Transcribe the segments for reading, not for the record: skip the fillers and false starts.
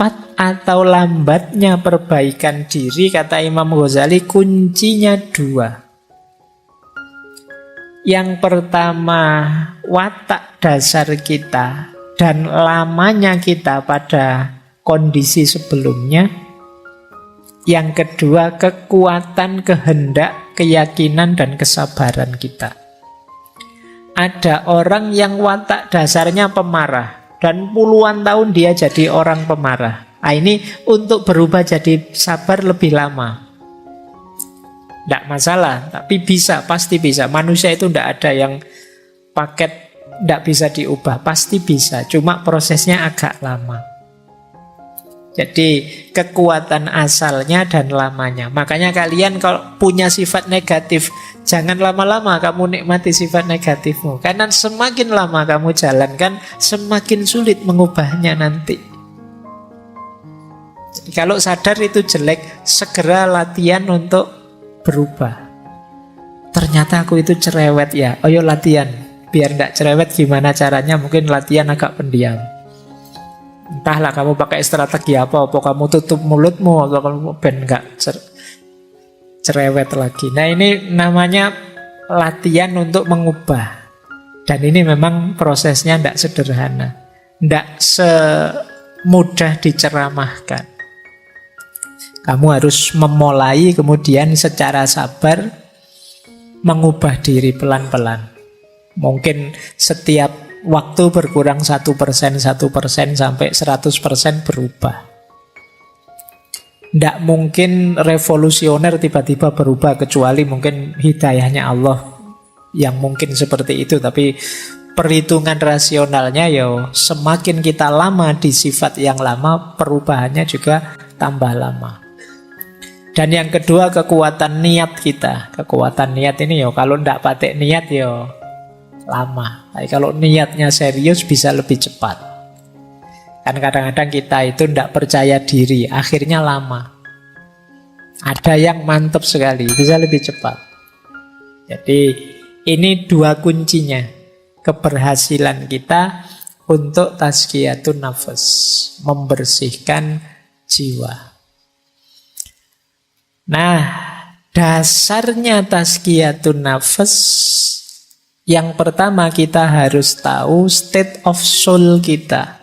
cepat atau lambatnya perbaikan diri, kata Imam Ghazali, kuncinya dua. Yang pertama, watak dasar kita dan lamanya kita pada kondisi sebelumnya. Yang kedua, kekuatan, kehendak, keyakinan, dan kesabaran kita. Ada orang yang watak dasarnya pemarah, dan puluhan tahun dia jadi orang pemarah. Nah, ini untuk berubah jadi sabar lebih lama. Tidak masalah, tapi bisa, pasti bisa. Manusia itu tidak ada yang paket tidak bisa diubah, pasti bisa. Cuma prosesnya agak lama. Jadi kekuatan asalnya dan lamanya. Makanya kalian kalau punya sifat negatif, jangan lama-lama kamu nikmati sifat negatifmu. Karena semakin lama kamu jalankan, semakin sulit mengubahnya nanti. Jadi kalau sadar itu jelek, segera latihan untuk berubah. Ternyata aku itu cerewet ya, ayo latihan. Biar tidak cerewet gimana caranya, mungkin latihan agak pendiam. Entahlah kamu pakai strategi apa kamu tutup mulutmu, atau kamu ben enggak cerewet lagi. Nah, ini namanya latihan untuk mengubah. Dan ini memang prosesnya tidak sederhana, tidak semudah diceramahkan. Kamu harus memulai, kemudian secara sabar mengubah diri pelan-pelan. Mungkin setiap waktu berkurang 1%, 1% sampai 100% berubah. Tidak mungkin revolusioner tiba-tiba berubah, kecuali mungkin hidayahnya Allah yang mungkin seperti itu. Tapi perhitungan rasionalnya ya semakin kita lama di sifat yang lama, perubahannya juga tambah lama. Dan yang kedua, kekuatan niat kita. Kekuatan niat ini ya kalau tidak pakai niat ya lama. Tapi kalau niatnya serius bisa lebih cepat. Kan kadang-kadang kita itu tidak percaya diri, akhirnya lama. Ada yang mantap sekali, bisa lebih cepat. Jadi ini dua kuncinya keberhasilan kita untuk tazkiyatun nafas, membersihkan jiwa. Nah, dasarnya tazkiyatun nafas, yang pertama kita harus tahu state of soul kita,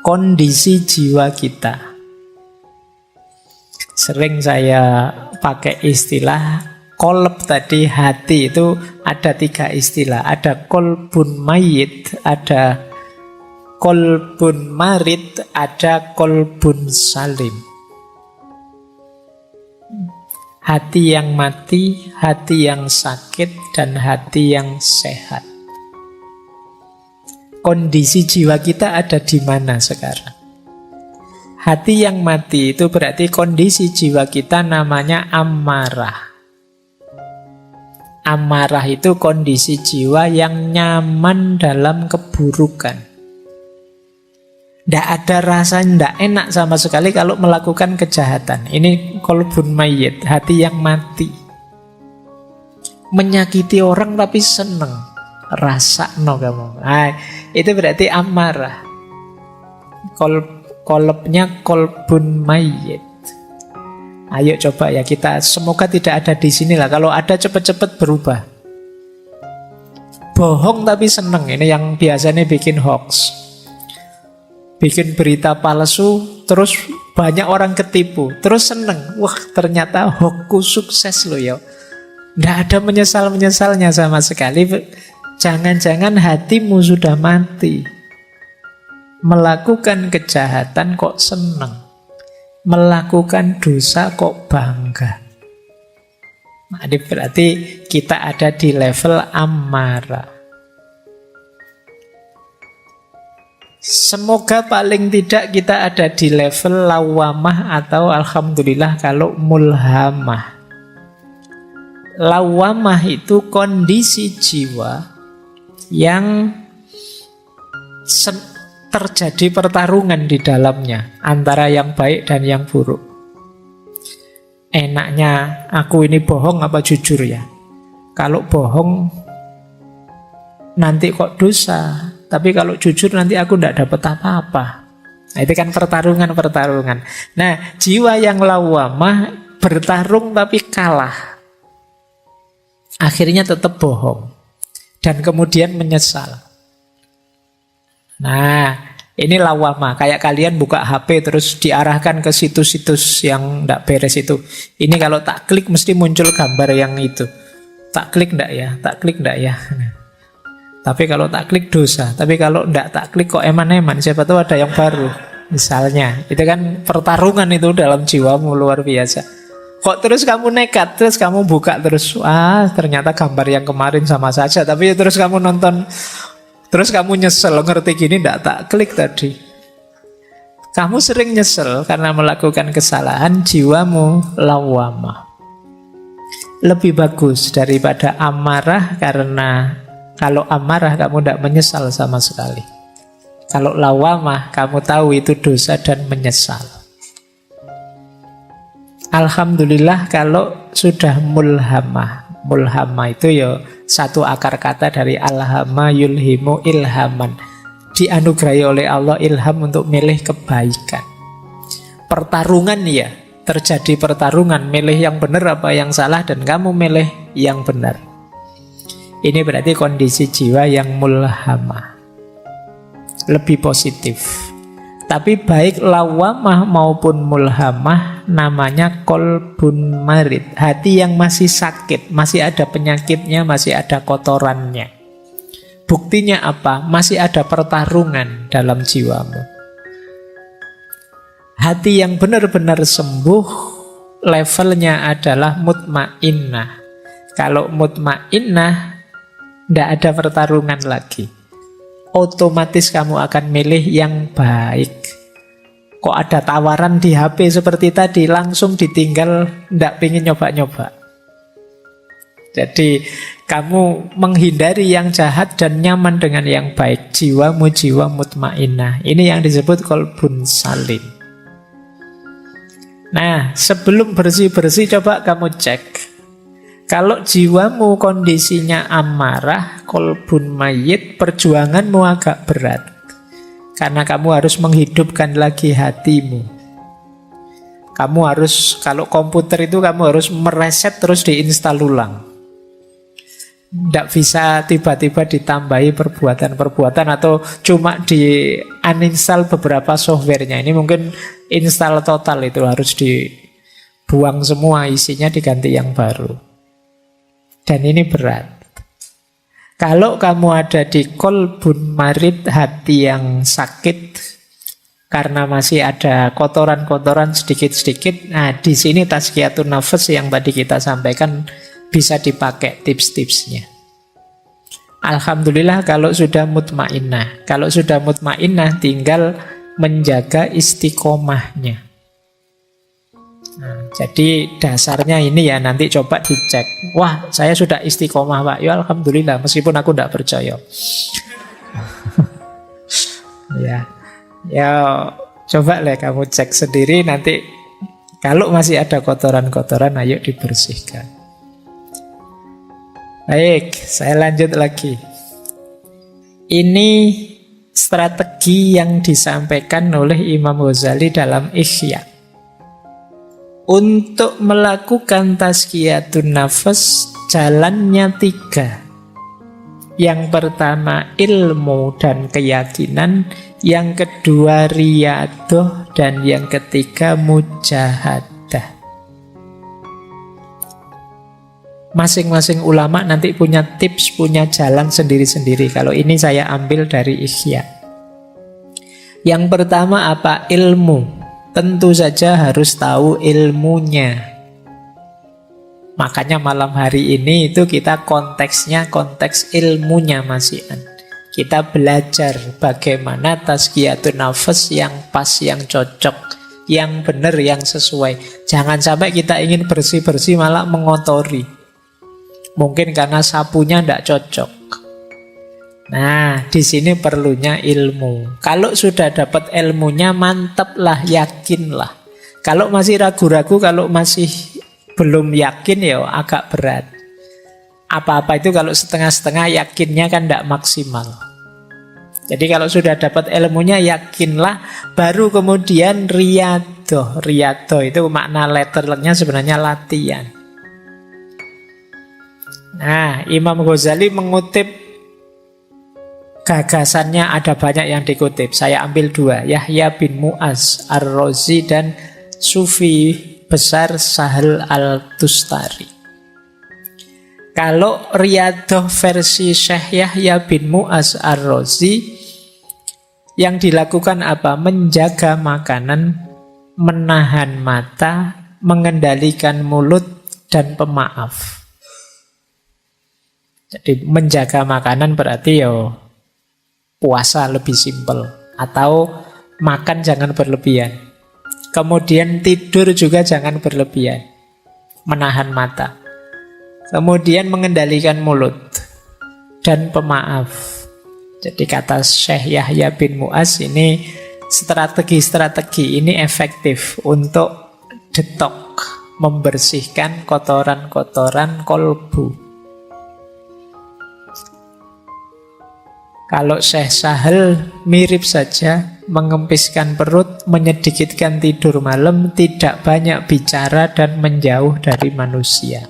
kondisi jiwa kita. Sering saya pakai istilah kolb tadi, hati itu ada 3 istilah. Ada kolbun mayit, ada kolbun marid, ada kolbun salim. Hati yang mati, hati yang sakit, dan hati yang sehat. Kondisi jiwa kita ada di mana sekarang? Hati yang mati itu berarti kondisi jiwa kita namanya amarah. Amarah itu kondisi jiwa yang nyaman dalam keburukan. Tidak ada rasa tidak enak sama sekali kalau melakukan kejahatan. Ini kolbun mayit, hati yang mati. Menyakiti orang tapi seneng, rasa no kamu. Nah, itu berarti amarah. Kolbnya kolbun mayit. Ayo coba ya kita, semoga tidak ada di sini lah. Kalau ada cepat-cepat berubah. Bohong tapi seneng, ini yang biasanya bikin hoax. Bikin berita palsu, terus banyak orang ketipu, terus seneng. Wah, ternyata hoaxku sukses loh ya. Nggak ada menyesal-menyesalnya sama sekali. Jangan-jangan hatimu sudah mati. Melakukan kejahatan kok seneng, melakukan dosa kok bangga. Nah, ini berarti kita ada di level amarah. Semoga paling tidak kita ada di level lawamah, atau alhamdulillah kalau mulhamah. Lawamah itu kondisi jiwa yang terjadi pertarungan di dalamnya antara yang baik dan yang buruk. Enaknya aku ini bohong apa jujur ya? Kalau bohong nanti kok dosa, tapi kalau jujur nanti aku tidak dapat apa-apa. Nah, itu kan pertarungan-pertarungan. Nah, jiwa yang lawamah bertarung tapi kalah. Akhirnya tetap bohong. Dan kemudian menyesal. Nah, ini lawamah. Kayak kalian buka HP terus diarahkan ke situs-situs yang tidak beres itu. Ini kalau tak klik mesti muncul gambar yang itu. Tak klik enggak ya? Tak klik enggak ya? Tapi kalau tak klik dosa. Tapi kalau enggak tak klik kok eman-eman. Siapa tahu ada yang baru. Misalnya. Itu kan pertarungan itu dalam jiwamu luar biasa. Kok terus kamu nekat. Terus kamu buka terus. Wah, ternyata gambar yang kemarin sama saja. Tapi terus kamu nonton. Terus kamu nyesel. Ngerti gini enggak tak klik tadi. Kamu sering nyesel karena melakukan kesalahan. Jiwamu lawamah. Lebih bagus daripada amarah, karena kalau amarah kamu tidak menyesal sama sekali. Kalau lawamah kamu tahu itu dosa dan menyesal. Alhamdulillah kalau sudah mulhamah. Mulhamah itu ya satu akar kata dari alhama yulhimu ilhaman. Dianugerahi oleh Allah ilham untuk milih kebaikan. Pertarungan ya. Terjadi pertarungan, milih yang benar apa yang salah, dan kamu milih yang benar. Ini berarti kondisi jiwa yang mulhamah. Lebih positif. Tapi baik lawamah maupun mulhamah namanya kolbun marid. Hati yang masih sakit, masih ada penyakitnya, masih ada kotorannya. Buktinya apa? Masih ada pertarungan dalam jiwamu. Hati yang benar-benar sembuh levelnya adalah mutmainnah. Kalau mutmainnah tidak ada pertarungan lagi. Otomatis kamu akan milih yang baik. Kok ada tawaran di HP seperti tadi, langsung ditinggal, tidak pengen nyoba-nyoba. Jadi kamu menghindari yang jahat dan nyaman dengan yang baik. Jiwamu jiwa mutmainnah. Ini yang disebut kolbun salim. Nah, sebelum bersih-bersih coba kamu cek. Kalau jiwamu kondisinya amarah, kolbun mayit, perjuanganmu agak berat. Karena kamu harus menghidupkan lagi hatimu. Kamu harus, kalau komputer itu kamu harus mereset terus diinstal ulang. Tidak bisa tiba-tiba ditambahi perbuatan-perbuatan atau cuma di uninstall beberapa softwarenya. Ini mungkin install total, itu harus dibuang semua, isinya diganti yang baru. Dan ini berat. Kalau kamu ada di kolbun marid, hati yang sakit karena masih ada kotoran-kotoran sedikit-sedikit, nah di sini tazkiyatun nafas yang tadi kita sampaikan bisa dipakai tips-tipsnya. Alhamdulillah kalau sudah mutmainnah. Kalau sudah mutmainnah tinggal menjaga istiqomahnya. Nah, jadi dasarnya ini ya, nanti coba dicek. Wah, saya sudah istiqomah Pak. Ya Alhamdulillah, meskipun aku tidak percaya. Ya coba lah kamu cek sendiri nanti. Kalau masih ada kotoran-kotoran, ayo dibersihkan. Baik, saya lanjut lagi. Ini strategi yang disampaikan oleh Imam Ghazali dalam Ihya. Untuk melakukan tazkiyatun nafas, jalannya 3. Yang pertama ilmu dan keyakinan, yang kedua riyadoh, dan yang ketiga mujahadah. Masing-masing ulama nanti punya tips, punya jalan sendiri-sendiri. Kalau ini saya ambil dari Ihya. Yang pertama apa? Ilmu. Tentu saja harus tahu ilmunya. Makanya malam hari ini itu kita konteksnya konteks ilmunya masihan. Kita belajar bagaimana tazkiyatun nafas yang pas, yang cocok, yang benar, yang sesuai. Jangan sampai kita ingin bersih-bersih malah mengotori. Mungkin karena sapunya tidak cocok. Nah, di sini perlunya ilmu. Kalau sudah dapat ilmunya, mantaplah, yakinlah. Kalau masih ragu-ragu, kalau masih belum yakin, ya agak berat. Apa-apa itu kalau setengah-setengah, yakinnya kan tidak maksimal. Jadi kalau sudah dapat ilmunya yakinlah, baru kemudian riyadhah. Riyadhah itu makna letternya sebenarnya latihan. Nah, Imam Ghazali mengutip gagasannya, ada banyak yang dikutip. Saya ambil dua, Yahya bin Mu'az Ar-Razi dan Sufi besar Sahal Al-Tustari. Kalau riyadhah versi Syekh Yahya bin Mu'az Ar-Razi, yang dilakukan apa? Menjaga makanan, menahan mata, mengendalikan mulut, dan pemaaf. Jadi menjaga makanan berarti puasa lebih simpel, atau makan jangan berlebihan. Kemudian tidur juga jangan berlebihan, menahan mata. Kemudian mengendalikan mulut dan pemaaf. Jadi kata Syekh Yahya bin Mu'az ini, strategi-strategi ini efektif untuk detok, membersihkan kotoran-kotoran kolbu. Kalau Syekh Sahal mirip saja, mengempiskan perut, menyedikitkan tidur malam, tidak banyak bicara dan menjauh dari manusia.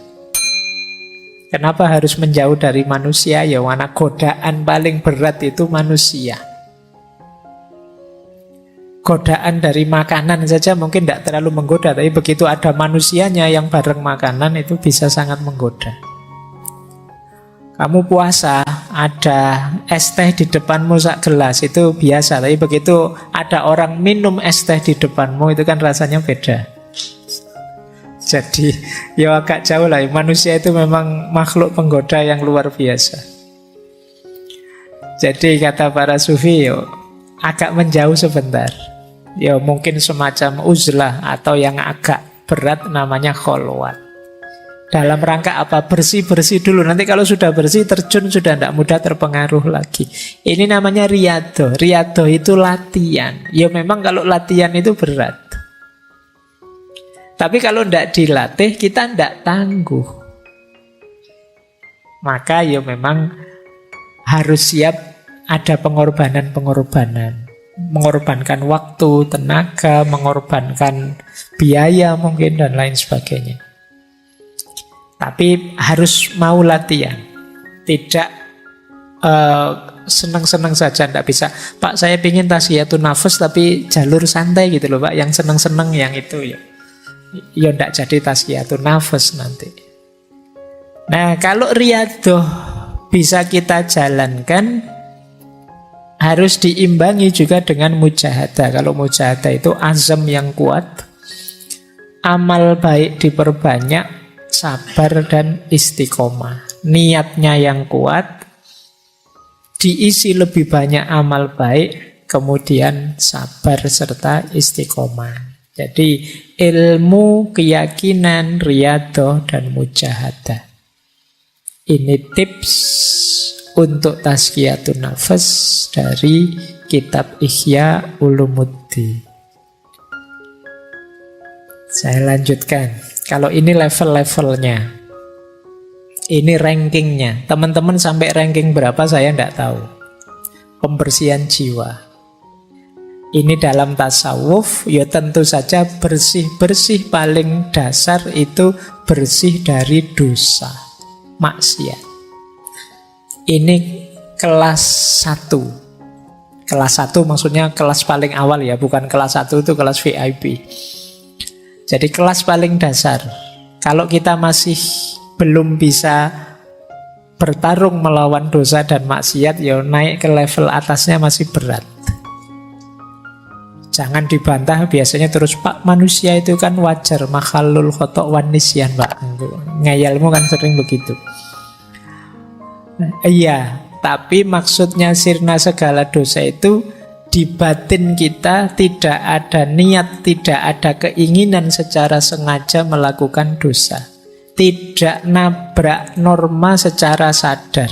Kenapa harus menjauh dari manusia? Ya, karena godaan paling berat itu manusia. Godaan dari makanan saja mungkin tidak terlalu menggoda, tapi begitu ada manusianya yang bareng makanan itu bisa sangat menggoda. Kamu puasa, ada es teh di depanmu sak gelas, itu biasa. Tapi begitu ada orang minum es teh di depanmu, itu kan rasanya beda. Jadi ya agak jauh lah. Manusia itu memang makhluk penggoda yang luar biasa. Jadi kata para sufi, agak menjauh sebentar. Ya mungkin semacam uzlah, atau yang agak berat namanya kholwat. Dalam rangka apa? Bersih-bersih dulu. Nanti kalau sudah bersih, terjun sudah tidak mudah terpengaruh lagi. Ini namanya riyadhah. Riyadhah itu latihan. Ya memang kalau latihan itu berat. Tapi kalau tidak dilatih, kita tidak tangguh. Maka ya memang harus siap ada pengorbanan-pengorbanan. Mengorbankan waktu, tenaga, mengorbankan biaya mungkin, dan lain sebagainya. Tapi harus mau latihan. Tidak senang-senang saja, tidak bisa. Pak, saya ingin tasghiyatun nafas tapi jalur santai gitu loh Pak. Yang senang-senang yang itu ya. Ya tidak jadi tasghiyatun nafas nanti. Nah, kalau riyadhah bisa kita jalankan, harus diimbangi juga dengan mujahadah. Kalau mujahadah itu azam yang kuat, amal baik diperbanyak, sabar dan istiqomah. Niatnya yang kuat, diisi lebih banyak amal baik, kemudian sabar serta istiqomah. Jadi ilmu, keyakinan, riyadhah, dan mujahadah. Ini tips untuk tazkiyatun nafas dari kitab Ihya Ulumuddin. Saya lanjutkan. Kalau ini level-levelnya, ini rankingnya. Teman-teman sampai ranking berapa saya tidak tahu. Pembersihan jiwa. Ini dalam tasawuf, ya tentu saja bersih-bersih paling dasar itu bersih dari dosa, maksiat. Ini kelas 1. Kelas 1 maksudnya kelas paling awal ya, bukan kelas 1 itu kelas VIP. Jadi kelas paling dasar. Kalau kita masih belum bisa bertarung melawan dosa dan maksiat, ya naik ke level atasnya masih berat. Jangan dibantah biasanya terus, Pak, manusia itu kan wajar, makhlul khotok wan nisyan, Pak. Ngayalmu kan sering begitu. Iya, tapi maksudnya sirna segala dosa itu di batin kita tidak ada niat, tidak ada keinginan secara sengaja melakukan dosa. Tidak nabrak norma secara sadar.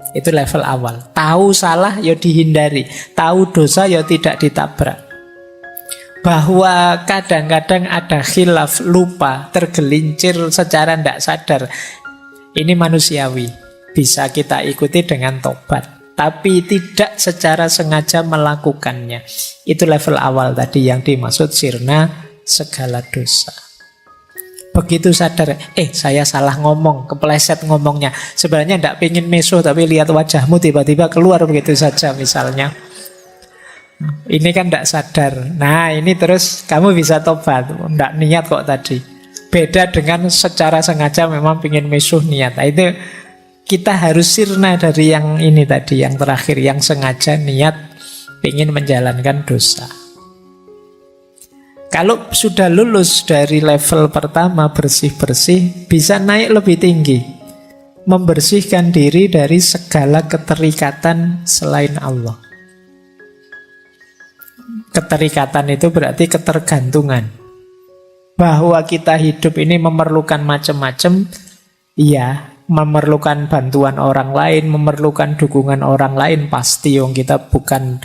Itu level awal. Tahu salah ya dihindari, tahu dosa ya tidak ditabrak. Bahwa kadang-kadang ada khilaf, lupa, tergelincir secara tidak sadar, ini manusiawi, bisa kita ikuti dengan tobat. tapi tidak secara sengaja melakukannya. Itu level awal tadi yang dimaksud sirna segala dosa. Begitu sadar, saya salah ngomong, kepleset ngomongnya. Sebenarnya tidak pengen mesuh, tapi lihat wajahmu tiba-tiba keluar begitu saja misalnya. Ini kan tidak sadar. Nah ini terus kamu bisa tobat. Tidak niat kok tadi. Beda dengan secara sengaja memang pengen mesuh niat. Nah, itu kita harus sirna dari yang ini tadi, yang terakhir, yang sengaja niat pengen menjalankan dosa. Kalau sudah lulus dari level pertama bersih-bersih, bisa naik lebih tinggi. Membersihkan diri dari segala keterikatan selain Allah. Keterikatan itu berarti ketergantungan. Bahwa kita hidup ini memerlukan macam-macam, iya, memerlukan bantuan orang lain, memerlukan dukungan orang lain, pasti yang kita bukan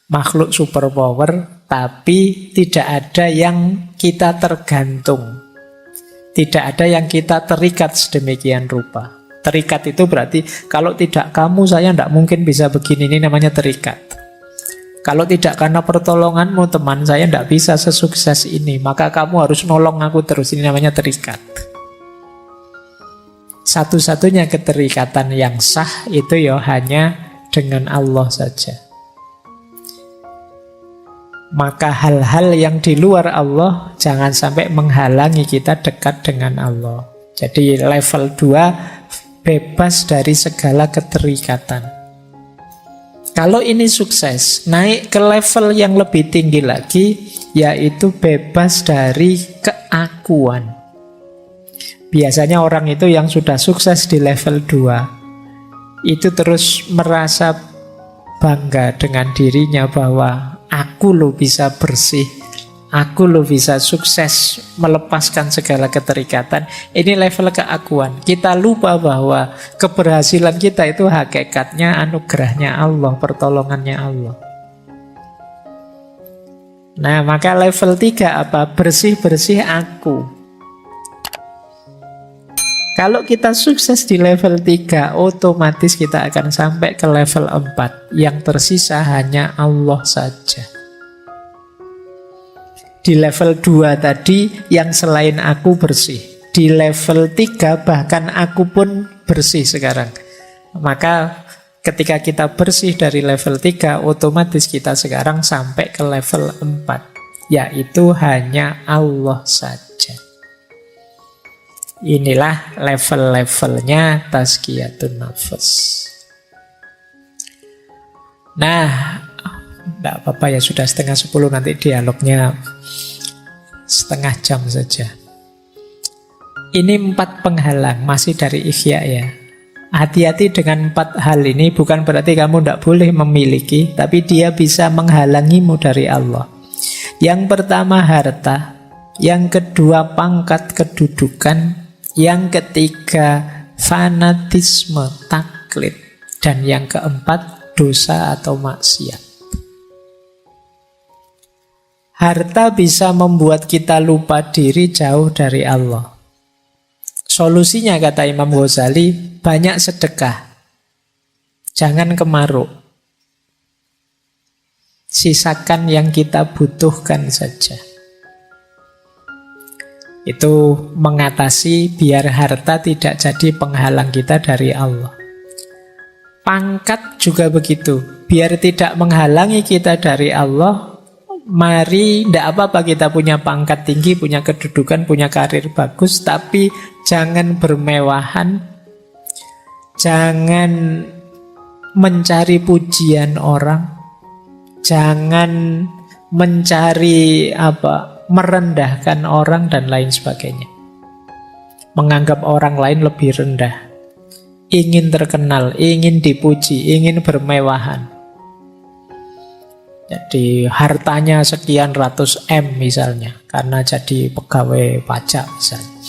makhluk superpower, tapi tidak ada yang kita tergantung. Tidak ada yang kita terikat sedemikian rupa. Terikat itu berarti kalau tidak kamu, saya tidak mungkin bisa begini, ini namanya terikat. Kalau tidak karena pertolonganmu teman, saya tidak bisa sesukses ini. Maka kamu harus nolong aku terus. Ini namanya terikat. Satu-satunya keterikatan yang sah itu ya hanya dengan Allah saja. Maka hal-hal yang di luar Allah jangan sampai menghalangi kita dekat dengan Allah. Jadi level 2 bebas dari segala keterikatan. Kalau ini sukses, naik ke level yang lebih tinggi lagi, yaitu bebas dari keakuan. Biasanya orang itu yang sudah sukses di level 2, itu terus merasa bangga dengan dirinya bahwa aku loh bisa bersih, aku loh bisa sukses melepaskan segala keterikatan. Ini level keakuan. Kita lupa bahwa keberhasilan kita itu hakikatnya anugerahnya Allah, pertolongannya Allah. Nah, maka level 3 apa? Bersih-bersih aku. Kalau kita sukses di level 3, otomatis kita akan sampai ke level 4. Yang tersisa hanya Allah saja. Di level 2 tadi, yang selain aku bersih. Di level 3, bahkan aku pun bersih sekarang. Maka ketika kita bersih dari level 3, otomatis kita sekarang sampai ke level 4. Yaitu hanya Allah saja. Inilah level-levelnya tazkiyatun nafas. Nah, tidak apa-apa ya, sudah 9:30, nanti dialognya setengah jam saja. Ini 4 penghalang, masih dari Ihya ya. Hati-hati dengan 4 hal ini, bukan berarti kamu tidak boleh memiliki, tapi dia bisa menghalangimu dari Allah. Yang pertama harta, yang kedua pangkat kedudukan, yang ketiga fanatisme, taklid, dan yang keempat dosa atau maksiat. Harta bisa membuat kita lupa diri, jauh dari Allah. Solusinya kata Imam Ghazali, banyak sedekah. Jangan kemaruk. Sisakan yang kita butuhkan saja. Itu mengatasi biar harta tidak jadi penghalang kita dari Allah. Pangkat juga begitu. Biar tidak menghalangi kita dari Allah, mari, tidak apa-apa kita punya pangkat tinggi, punya kedudukan, punya karir bagus, tapi jangan bermewahan, jangan mencari pujian orang, jangan mencari merendahkan orang dan lain sebagainya. Menganggap orang lain lebih rendah, ingin terkenal, ingin dipuji, ingin bermewahan. Jadi hartanya sekian ratus M misalnya, karena jadi pegawai pajak misalnya.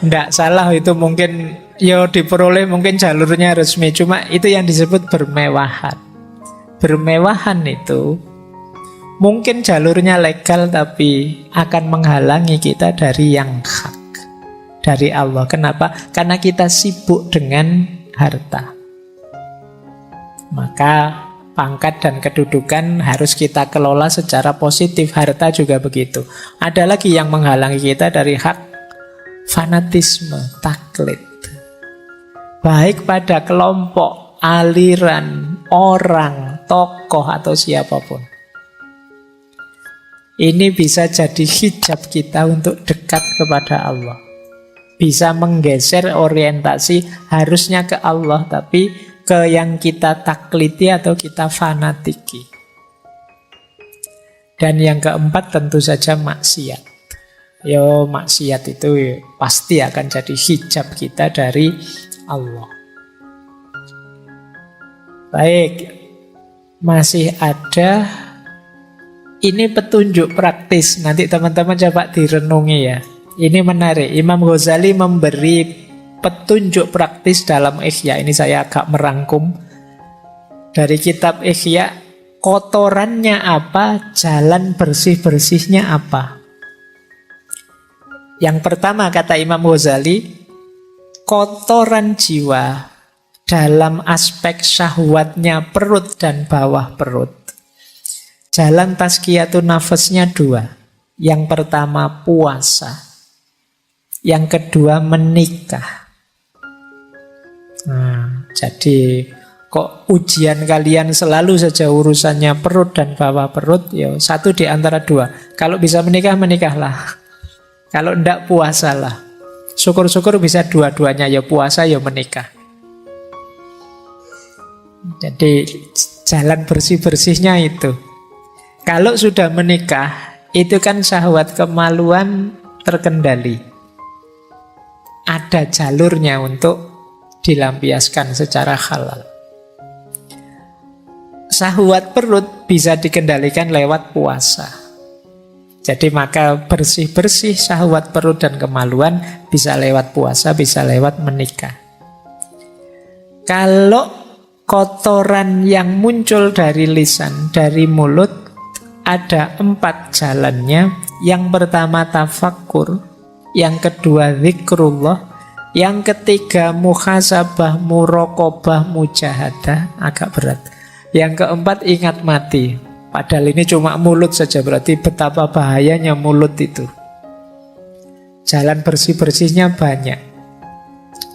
Tidak salah itu, mungkin ya diperoleh, mungkin jalurnya resmi, cuma itu yang disebut bermewahan. Bermewahan itu mungkin jalurnya legal, tapi akan menghalangi kita dari yang hak, dari Allah. Kenapa? Karena kita sibuk dengan harta. Maka pangkat dan kedudukan harus kita kelola secara positif. Harta juga begitu. Ada lagi yang menghalangi kita dari hak fanatisme, taklid. Baik pada kelompok, aliran, orang, tokoh, atau siapapun. Ini bisa jadi hijab kita untuk dekat kepada Allah. Bisa menggeser orientasi harusnya ke Allah, tapi ke yang kita takliti atau kita fanatiki. Dan yang keempat tentu saja maksiat. Maksiat itu pasti akan jadi hijab kita dari Allah. Baik, masih ada. Ini petunjuk praktis. Nanti teman-teman coba direnungi ya. Ini menarik. Imam Ghazali memberi petunjuk praktis dalam Ihya. Ini saya agak merangkum dari kitab Ihya. Kotorannya apa, jalan bersih-bersihnya apa. Yang pertama kata Imam Ghazali, kotoran jiwa dalam aspek syahwatnya perut dan bawah perut. Jalan tazkiyatun nafasnya dua. Yang pertama puasa. Yang kedua menikah. Jadi kok ujian kalian selalu saja urusannya perut dan bawah perut? Satu di antara dua. Kalau bisa menikah, menikahlah. Kalau enggak, puasalah. Syukur-syukur bisa dua-duanya, ya puasa ya menikah. Jadi jalan bersih-bersihnya itu. Kalau sudah menikah, itu kan syahwat kemaluan terkendali. Ada jalurnya untuk dilampiaskan secara halal. Syahwat perut bisa dikendalikan lewat puasa. Jadi maka bersih-bersih syahwat perut dan kemaluan bisa lewat puasa, bisa lewat menikah. Kalau kotoran yang muncul dari lisan, dari mulut, ada 4 jalannya. Yang pertama tafakkur, yang kedua zikrullah, yang ketiga muhasabah, muraqabah, mujahadah, agak berat. Yang keempat ingat mati. Padahal ini cuma mulut saja, berarti betapa bahayanya mulut itu. Jalan bersih-bersihnya banyak.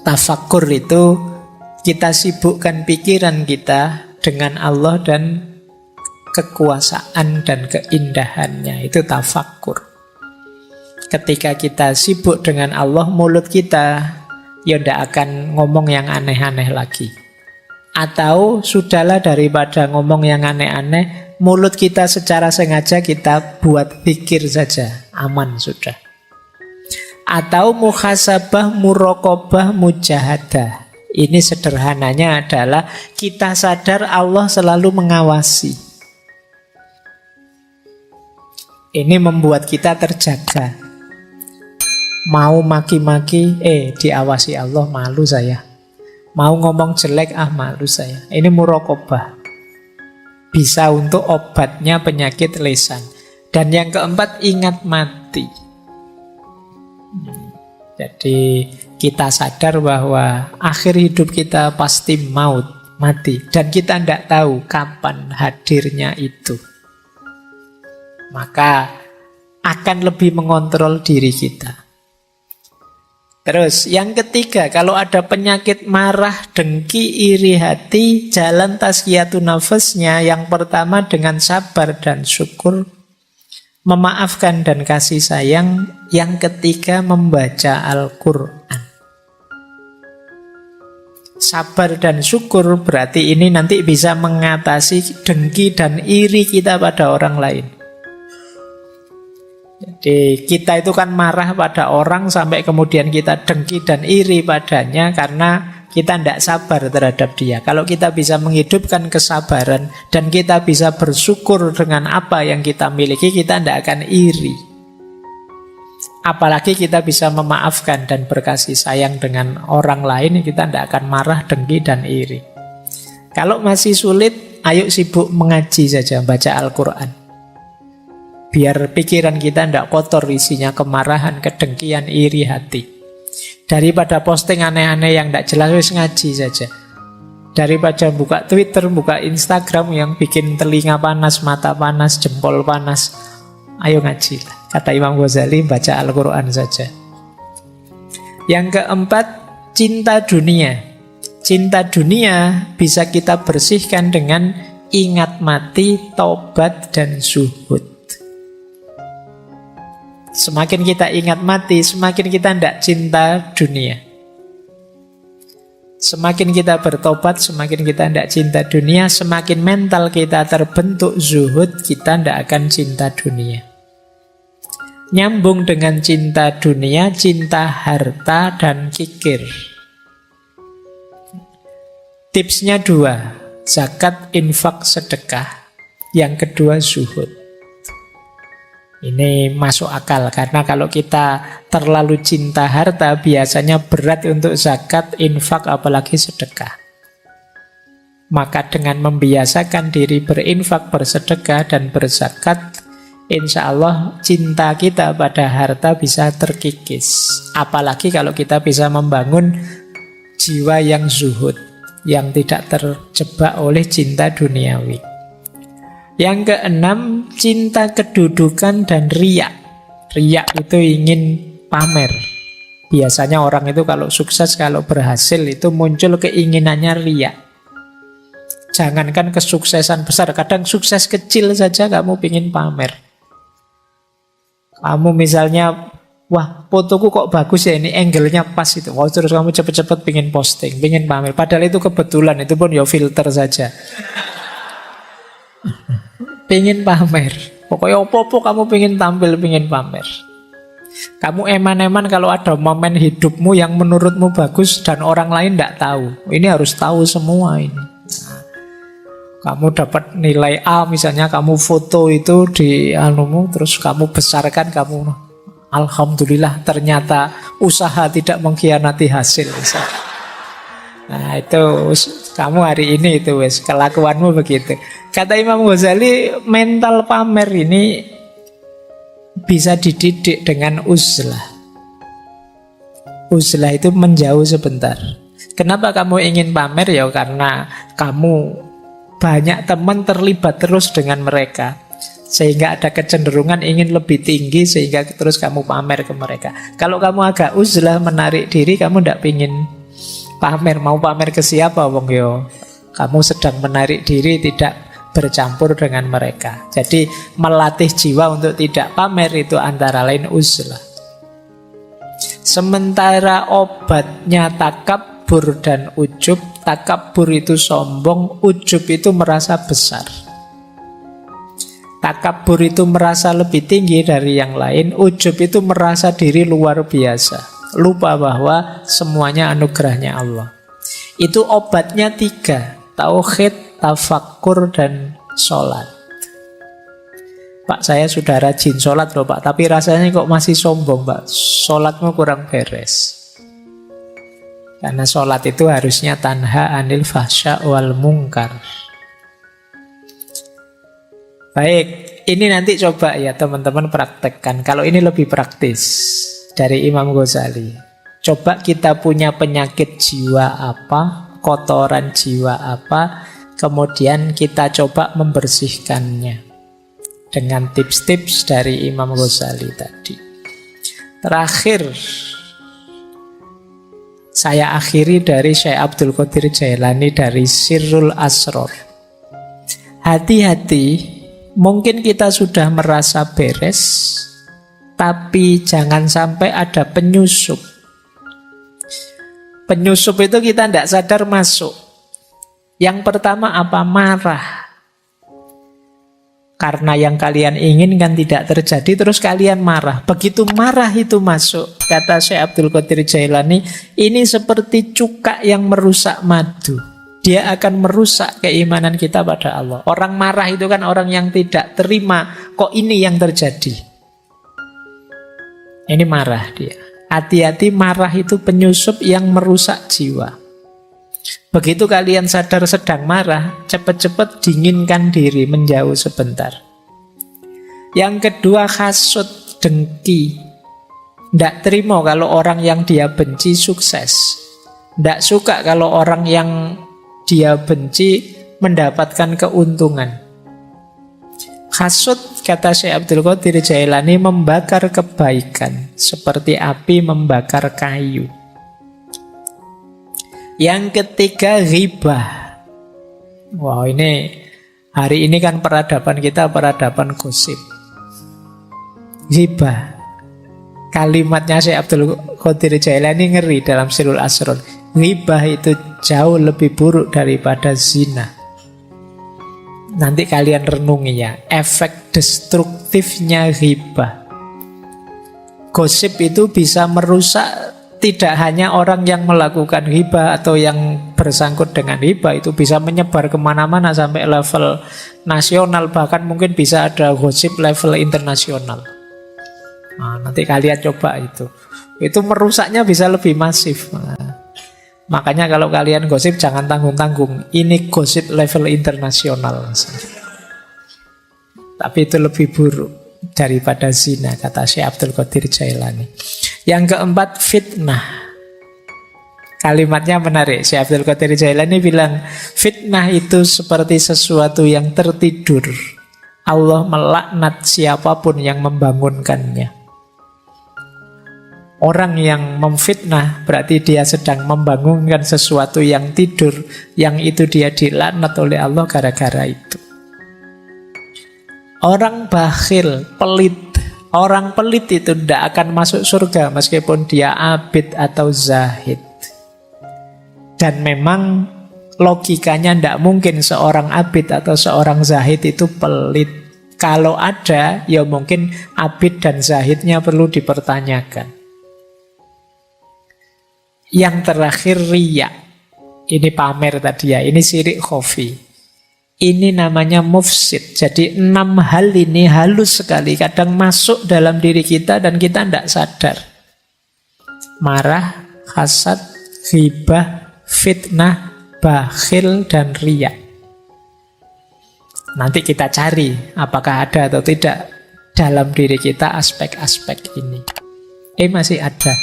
Tafakkur itu kita sibukkan pikiran kita dengan Allah dan kekuasaan dan keindahannya. Itu tafakkur. Ketika kita sibuk dengan Allah, mulut kita tidak akan ngomong yang aneh-aneh lagi. Atau sudahlah, daripada ngomong yang aneh-aneh, mulut kita secara sengaja kita buat pikir saja, aman sudah. Atau muhasabah, muraqabah, mujahadah. Ini sederhananya adalah kita sadar Allah selalu mengawasi. Ini membuat kita terjaga. Mau maki-maki, diawasi Allah, malu saya. Mau ngomong jelek, malu saya. Ini muraqabah. Bisa untuk obatnya penyakit lisan. Dan yang keempat, ingat mati. Jadi kita sadar bahwa akhir hidup kita pasti maut, mati. Dan kita tidak tahu kapan hadirnya itu. Maka akan lebih mengontrol diri kita. Terus yang ketiga, kalau ada penyakit marah, dengki, iri hati, jalan tazkiyatun nafasnya yang pertama dengan sabar dan syukur, memaafkan dan kasih sayang, yang ketiga membaca Al-Quran. Sabar dan syukur berarti ini nanti bisa mengatasi dengki dan iri kita pada orang lain. Jadi kita itu kan marah pada orang sampai kemudian kita dengki dan iri padanya karena kita tidak sabar terhadap dia. Kalau kita bisa menghidupkan kesabaran dan kita bisa bersyukur dengan apa yang kita miliki, kita tidak akan iri. Apalagi kita bisa memaafkan dan berkasih sayang dengan orang lain, kita tidak akan marah, dengki, dan iri. Kalau masih sulit, ayo sibuk mengaji saja, baca Al-Quran. Biar pikiran kita tidak kotor isinya kemarahan, kedengkian, iri hati. Daripada posting aneh-aneh yang tidak jelas, wis ngaji saja. Daripada buka Twitter, buka Instagram yang bikin telinga panas, mata panas, jempol panas, ayo ngaji lah. Kata Imam Ghazali, baca Al-Quran saja. Yang keempat, cinta dunia. Cinta dunia bisa kita bersihkan dengan ingat mati, taubat, dan zuhud. Semakin kita ingat mati, semakin kita tidak cinta dunia. Semakin kita bertobat, semakin kita tidak cinta dunia. Semakin mental kita terbentuk zuhud, kita tidak akan cinta dunia. Nyambung dengan cinta dunia, cinta harta dan kikir. Tipsnya 2, zakat, infak, sedekah. Yang kedua zuhud. Ini masuk akal, karena kalau kita terlalu cinta harta, biasanya berat untuk zakat, infak, apalagi sedekah. Maka dengan membiasakan diri berinfak, bersedekah, dan berzakat, insya Allah cinta kita pada harta bisa terkikis. Apalagi kalau kita bisa membangun jiwa yang zuhud, yang tidak terjebak oleh cinta duniawi. Yang keenam, cinta kedudukan dan riya. Riya itu ingin pamer. Biasanya orang itu kalau sukses, kalau berhasil itu muncul keinginannya riya. Jangankan kesuksesan besar, kadang sukses kecil saja kamu ingin pamer. Kamu misalnya, wah fotoku kok bagus ya, ini angle-nya pas itu. Wah, terus kamu cepet-cepet ingin posting, ingin pamer. Padahal itu kebetulan, itu pun ya filter saja. Pengen pamer. Pokoknya opo-opo kamu pengen tampil, pengen pamer. Kamu eman-eman kalau ada momen hidupmu yang menurutmu bagus dan orang lain tidak tahu. Ini harus tahu semua ini. Nah, kamu dapat nilai A misalnya, kamu foto itu di anumu, terus kamu besarkan, kamu alhamdulillah ternyata usaha tidak mengkhianati hasil misalnya. Nah itu kamu hari ini itu wes kelakuanmu begitu. Kata Imam Ghazali, mental pamer ini bisa dididik dengan uzlah. Uzlah itu menjauh sebentar. Kenapa kamu ingin pamer? Ya karena kamu banyak teman terlibat terus dengan mereka, sehingga ada kecenderungan ingin lebih tinggi, sehingga terus kamu pamer ke mereka. Kalau kamu agak uzlah, menarik diri, kamu tidak ingin pamer. Mau pamer ke siapa wong yo? Kamu sedang menarik diri, tidak bercampur dengan mereka. Jadi melatih jiwa untuk tidak pamer itu antara lain uzlah. Sementara obatnya takabur dan ujub. Takabur itu sombong, ujub itu merasa besar. Takabur itu merasa lebih tinggi dari yang lain, ujub itu merasa diri luar biasa, lupa bahwa semuanya anugerahnya Allah. Itu obatnya 3, tauhid, tafakkur, dan sholat. Pak, saya sudah rajin sholat loh Pak, tapi rasanya kok masih sombong Pak, sholatmu kurang beres. Karena sholat itu harusnya tanha anil fahsya wal mungkar. Baik, ini nanti coba ya teman-teman praktekkan. Kalau ini lebih praktis dari Imam Ghazali. Coba kita punya penyakit jiwa apa, kotoran jiwa apa, kemudian kita coba membersihkannya dengan tips-tips dari Imam Ghazali tadi. Terakhir, saya akhiri dari Syekh Abdul Qadir Jailani dari Sirrul Asror. Hati-hati, mungkin kita sudah merasa beres, tapi jangan sampai ada penyusup. Penyusup itu kita tidak sadar masuk. Yang pertama apa? Marah. Karena yang kalian inginkan tidak terjadi, terus kalian marah. Begitu marah itu masuk, kata Syekh Abdul Qadir Jailani, ini seperti cuka yang merusak madu. Dia akan merusak keimanan kita pada Allah. Orang marah itu kan orang yang tidak terima, kok ini yang terjadi. Ini marah dia. Hati-hati, marah itu penyusup yang merusak jiwa. Begitu kalian sadar sedang marah, cepat-cepat dinginkan diri, menjauh sebentar. Yang kedua, hasud, dengki. Tidak terima kalau orang yang dia benci sukses. Tidak suka kalau orang yang dia benci mendapatkan keuntungan. Hasud, kata Syekh Abdul Qadir Jailani, membakar kebaikan seperti api membakar kayu. Yang ketiga, ghibah. Wow, ini hari ini kan peradaban kita peradaban gosip. Ghibah. Kalimatnya Syekh Abdul Qadir Jailani ngeri dalam Sirul Asrar. Ghibah itu jauh lebih buruk daripada zina. Nanti kalian renungi ya, efek destruktifnya ghibah. Gosip itu bisa merusak tidak hanya orang yang melakukan ghibah atau yang bersangkut dengan ghibah, itu bisa menyebar kemana-mana sampai level nasional, bahkan mungkin bisa ada gosip level internasional. Nah, nanti kalian coba itu merusaknya bisa lebih masif. Makanya kalau kalian gosip jangan tanggung-tanggung, ini gosip level internasional. Tapi itu lebih buruk daripada zina, kata Syekh Abdul Qadir Jailani. Yang keempat, fitnah. Kalimatnya menarik. Syekh Abdul Qadir Jailani bilang, fitnah itu seperti sesuatu yang tertidur. Allah melaknat siapapun yang membangunkannya. Orang yang memfitnah berarti dia sedang membangunkan sesuatu yang tidur, yang itu dia dilaknat oleh Allah gara-gara itu. Orang bakhil, pelit. Orang pelit itu tidak akan masuk surga meskipun dia abid atau zahid. Dan memang logikanya tidak mungkin seorang abid atau seorang zahid itu pelit. Kalau ada, ya mungkin abid dan zahidnya perlu dipertanyakan. Yang terakhir, riya. Ini pamer tadi ya, ini syirik khafi. Ini namanya mufsid. Jadi 6 hal ini halus sekali, kadang masuk dalam diri kita dan kita tidak sadar. Marah, hasad, ghibah, fitnah, bakhil, dan riya. Nanti kita cari apakah ada atau tidak dalam diri kita aspek-aspek ini. Masih ada.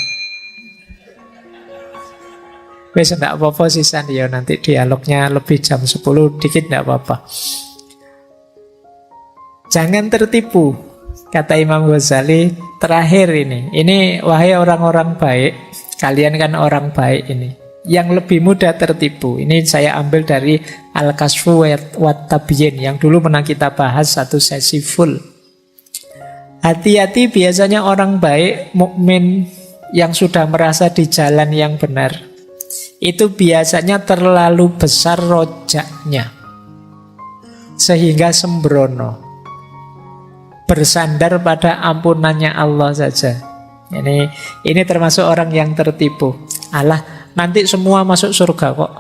Wes enggak apa-apa sisan ya, nanti dialognya lebih jam 10 dikit enggak apa-apa. Jangan tertipu, kata Imam Ghazali terakhir ini. Ini wahai orang-orang baik, kalian kan orang baik ini. Yang lebih mudah tertipu. Ini saya ambil dari Al-Kasfu wa Tabyin yang dulu pernah kita bahas satu sesi full. Hati-hati, biasanya orang baik, mukmin yang sudah merasa di jalan yang benar, itu biasanya terlalu besar rojaknya sehingga sembrono, bersandar pada ampunannya Allah saja. Ini termasuk orang yang tertipu. Alah, nanti semua masuk surga kok.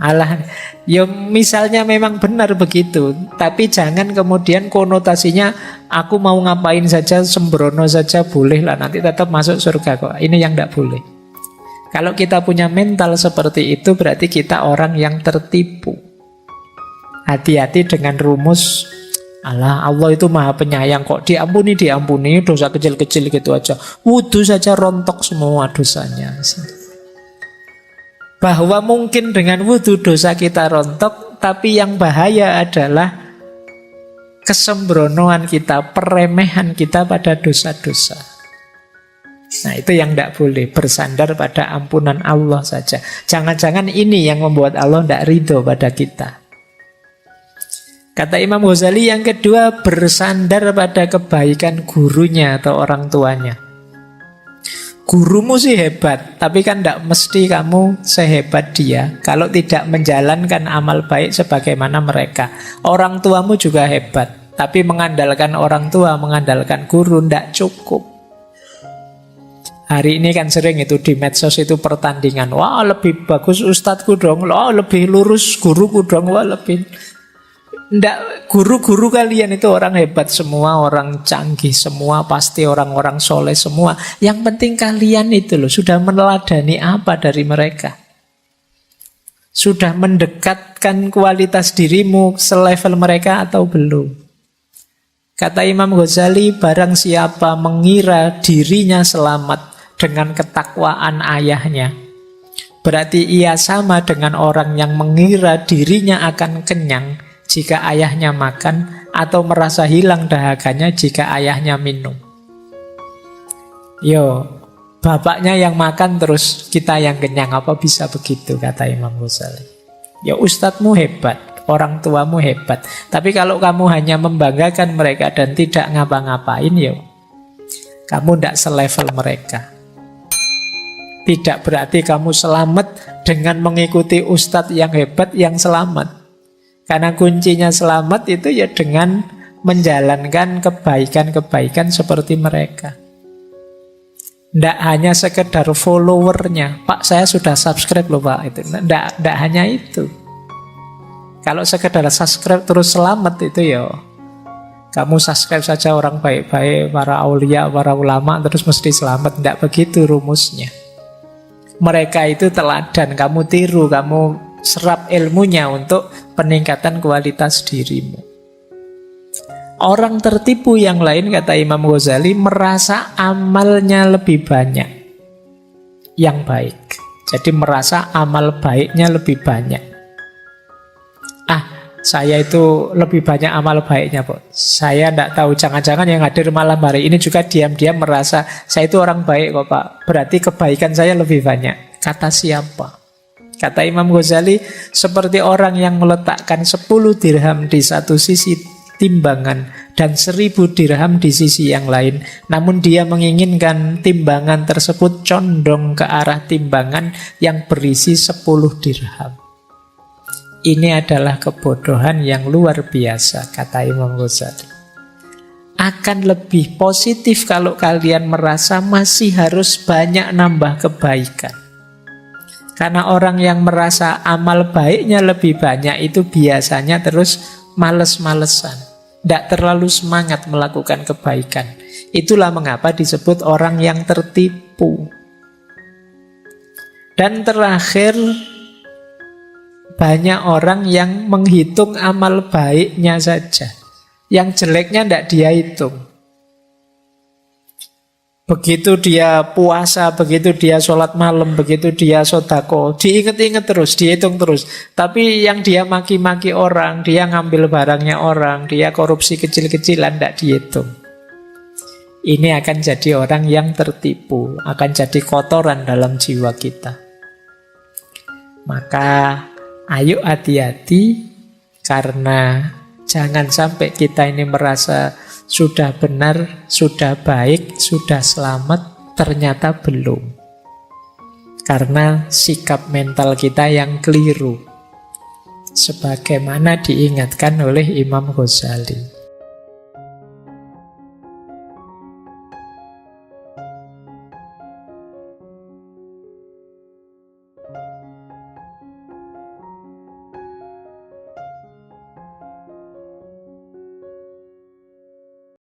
Alah, ya misalnya memang benar begitu, tapi jangan kemudian konotasinya aku mau ngapain saja, sembrono saja boleh lah, nanti tetap masuk surga kok. Ini yang tidak boleh. Kalau kita punya mental seperti itu, berarti kita orang yang tertipu. Hati-hati dengan rumus, alah Allah itu maha penyayang kok, diampuni, dosa kecil-kecil gitu aja. Wudu saja rontok semua dosanya. Bahwa mungkin dengan wudu dosa kita rontok, tapi yang bahaya adalah kesembronoan kita, peremehan kita pada dosa-dosa. Nah, itu yang tidak boleh, bersandar pada ampunan Allah saja. Jangan-jangan ini yang membuat Allah tidak ridho pada kita. Kata Imam Ghazali yang kedua, bersandar pada kebaikan gurunya atau orang tuanya. Gurumu sih hebat, tapi kan tidak mesti kamu sehebat dia kalau tidak menjalankan amal baik sebagaimana mereka. Orang tuamu juga hebat, tapi mengandalkan orang tua, mengandalkan guru tidak cukup. Hari ini kan sering itu di medsos itu pertandingan. Wah, lebih bagus ustadzku dong. Wah, lebih lurus guruku dong. Wah, lebih... Nggak, guru-guru kalian itu orang hebat semua, orang canggih semua, pasti orang-orang soleh semua. Yang penting kalian itu loh, sudah meneladani apa dari mereka? Sudah mendekatkan kualitas dirimu selevel mereka atau belum? Kata Imam Ghazali, barang siapa mengira dirinya selamat dengan ketakwaan ayahnya. Berarti ia sama dengan orang yang mengira dirinya akan kenyang jika ayahnya makan, atau merasa hilang dahaganya jika ayahnya minum. Yo, bapaknya yang makan terus kita yang kenyang, apa bisa begitu, kata Imam Ghazali. Ya ustadzmu hebat, orang tuamu hebat, tapi kalau kamu hanya membanggakan mereka dan tidak ngapa-ngapain, ya kamu tidak selevel mereka. Tidak berarti kamu selamat dengan mengikuti ustadz yang hebat yang selamat. Karena kuncinya selamat itu ya dengan menjalankan kebaikan-kebaikan seperti mereka. Tidak hanya sekedar followernya. Pak, saya sudah subscribe loh Pak. Tidak hanya itu. Kalau sekedar subscribe terus selamat itu ya, kamu subscribe saja orang baik-baik, para aulia, para ulama, terus mesti selamat. Tidak begitu rumusnya. Mereka itu teladan, kamu tiru, kamu serap ilmunya untuk peningkatan kualitas dirimu. Orang tertipu yang lain, kata Imam Ghazali, merasa amalnya lebih banyak yang baik. Jadi merasa amal baiknya lebih banyak. Saya itu lebih banyak amal baiknya, Pak. Saya tidak tahu, jangan-jangan yang hadir malam hari ini juga diam-diam merasa saya itu orang baik kok Pak. Berarti kebaikan saya lebih banyak. Kata siapa? Kata Imam Ghazali, seperti orang yang meletakkan 10 dirham di satu sisi timbangan dan 1000 dirham di sisi yang lain. Namun dia menginginkan timbangan tersebut condong ke arah timbangan yang berisi 10 dirham. Ini adalah kebodohan yang luar biasa, kata Imam Ghazali. Akan lebih positif kalau kalian merasa masih harus banyak nambah kebaikan. Karena orang yang merasa amal baiknya lebih banyak itu biasanya terus males-malesan, tidak terlalu semangat melakukan kebaikan. Itulah mengapa disebut orang yang tertipu. Dan terakhir, banyak orang yang menghitung amal baiknya saja. Yang jeleknya tidak dia hitung. Begitu dia puasa, begitu dia sholat malam, begitu dia sodako, diinget-inget terus, dihitung terus. Tapi yang dia maki-maki orang, dia ngambil barangnya orang, dia korupsi kecil-kecilan, tidak dihitung. Ini akan jadi orang yang tertipu, akan jadi kotoran dalam jiwa kita. Maka ayo hati-hati, karena jangan sampai kita ini merasa sudah benar, sudah baik, sudah selamat, ternyata belum. Karena sikap mental kita yang keliru. Sebagaimana diingatkan oleh Imam Ghazali.